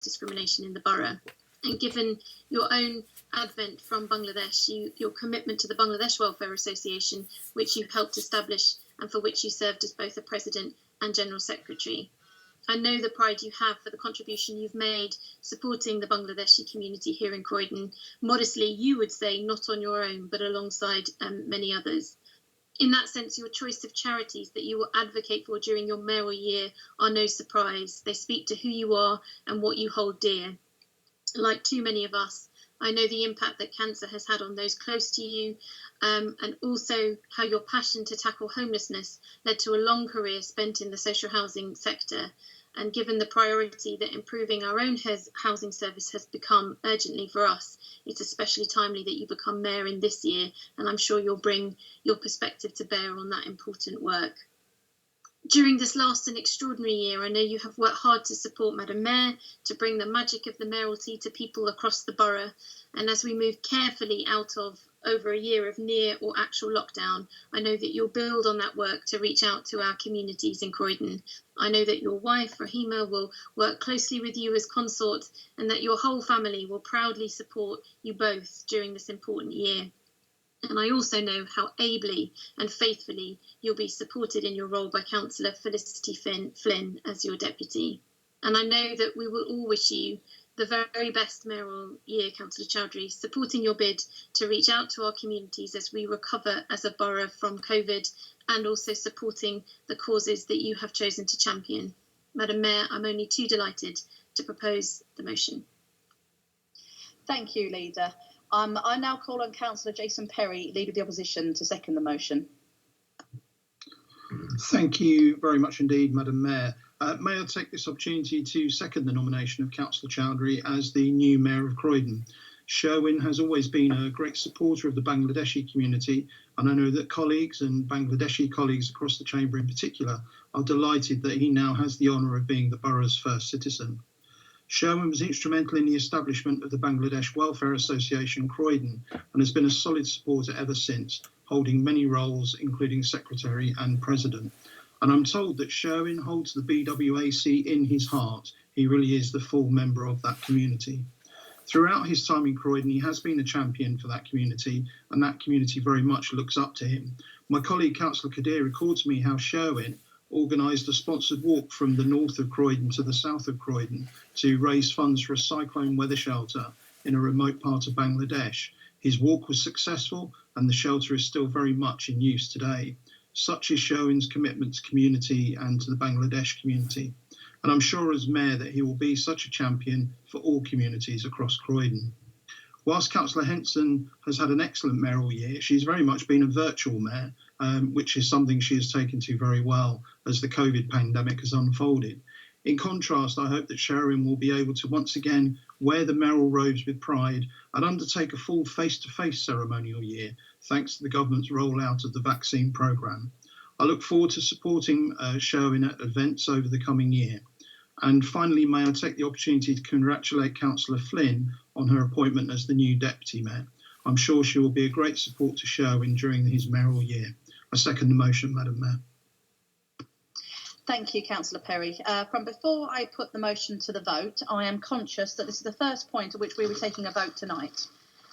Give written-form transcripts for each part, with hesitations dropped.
discrimination in the borough. And given your own advent from Bangladesh, your commitment to the Bangladesh Welfare Association, which you helped establish and for which you served as both a president and general secretary. I know the pride you have for the contribution you've made supporting the Bangladeshi community here in Croydon. Modestly, you would say not on your own, but alongside many others. In that sense, your choice of charities that you will advocate for during your mayoral year are no surprise. They speak to who you are and what you hold dear. Like too many of us, I know the impact that cancer has had on those close to you, and also how your passion to tackle homelessness led to a long career spent in the social housing sector. And given the priority that improving our own housing service has become urgently for us, it's especially timely that you become mayor in this year, and I'm sure you'll bring your perspective to bear on that important work. During this last and extraordinary year, I know you have worked hard to support Madam Mayor, to bring the magic of the mayoralty to people across the borough. And as we move carefully out of over a year of near or actual lockdown, I know that you'll build on that work to reach out to our communities in Croydon. I know that your wife, Rahima, will work closely with you as consort, and that your whole family will proudly support you both during this important year. And I also know how ably and faithfully you'll be supported in your role by Councillor Felicity Flynn as your deputy. And I know that we will all wish you the very best mayoral year, Councillor Chowdhury, supporting your bid to reach out to our communities as we recover as a borough from COVID, and also supporting the causes that you have chosen to champion. Madam Mayor, I'm only too delighted to propose the motion. Thank you, Leader. I now call on Councillor Jason Perry, Leader of the Opposition, to second the motion. Thank you very much indeed, Madam Mayor. May I take this opportunity to second the nomination of Councillor Chowdhury as the new Mayor of Croydon. Sherwan has always been a great supporter of the Bangladeshi community, and I know that colleagues and Bangladeshi colleagues across the Chamber in particular are delighted that he now has the honour of being the borough's first citizen. Sherwan was instrumental in the establishment of the Bangladesh Welfare Association Croydon and has been a solid supporter ever since, holding many roles including Secretary and President. And I'm told that Sherwan holds the BWAC in his heart. He really is the full member of that community. Throughout his time in Croydon, he has been a champion for that community, and that community very much looks up to him. My colleague Councillor Kadir records me how Sherwan organised a sponsored walk from the north of Croydon to the south of Croydon to raise funds for a cyclone weather shelter in a remote part of Bangladesh. His walk was successful and the shelter is still very much in use today. Such is Sherwan's commitment to community and to the Bangladesh community. And I'm sure as Mayor that he will be such a champion for all communities across Croydon. Whilst Councillor Henson has had an excellent mayoral year, she's very much been a virtual mayor, which is something she has taken to very well as the COVID pandemic has unfolded. In contrast, I hope that Sherwan will be able to once again wear the mayoral robes with pride and undertake a full face-to-face ceremonial year, thanks to the government's rollout of the vaccine programme. I look forward to supporting Sherwan at events over the coming year. And finally, may I take the opportunity to congratulate Councillor Flynn on her appointment as the new Deputy Mayor. I'm sure she will be a great support to Sherwan during his mayoral year. I second the motion, Madam Mayor. Thank you, Councillor Perry. From before I put the motion to the vote, I am conscious that this is the first point at which we were taking a vote tonight.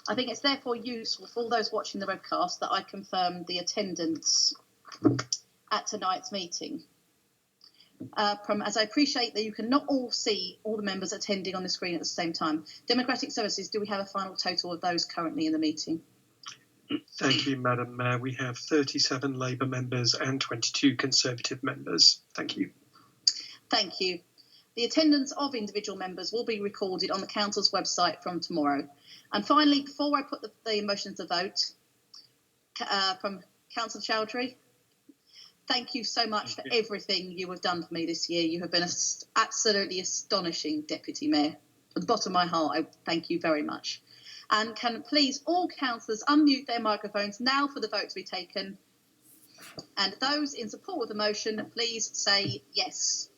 I think it's therefore useful for all those watching the webcast that I confirm the attendance at tonight's meeting. As I appreciate that you cannot all see all the members attending on the screen at the same time. Democratic Services, do we have a final total of those currently in the meeting? Thank you, Madam Mayor. We have 37 Labour members and 22 Conservative members. Thank you. Thank you. The attendance of individual members will be recorded on the Council's website from tomorrow. And finally, before I put the motion to vote, from Councillor Chowdhury, thank you so much for everything you have done for me this year. You have been an absolutely astonishing Deputy Mayor. From the bottom of my heart, I thank you very much. And can please all councillors unmute their microphones now for the vote to be taken. And those in support of the motion, please say yes.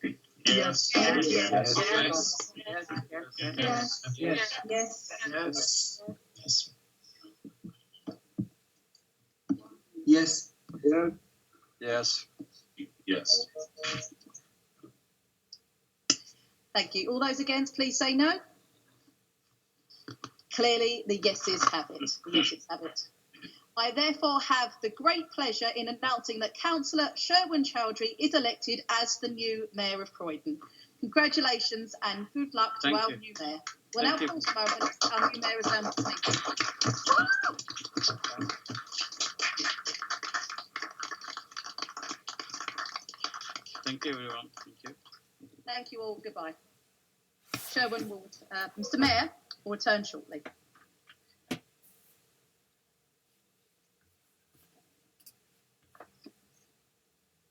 Yes. Yes. Yes. Yes. Yes. Yes. Yes. Yes. Yes. Yes. Thank you. All those against, please say no. Clearly, the yeses have it. The yeses have it. I therefore have the great pleasure in announcing that Councillor Sherwan Chowdhury is elected as the new Mayor of Croydon. Congratulations and good luck to our new Mayor. We'll now pause a moment. Our new Mayor is down to thank you. Thank you, everyone. Thank you. Thank you all. Goodbye. Sherwan will, Mr. Mayor, will return shortly.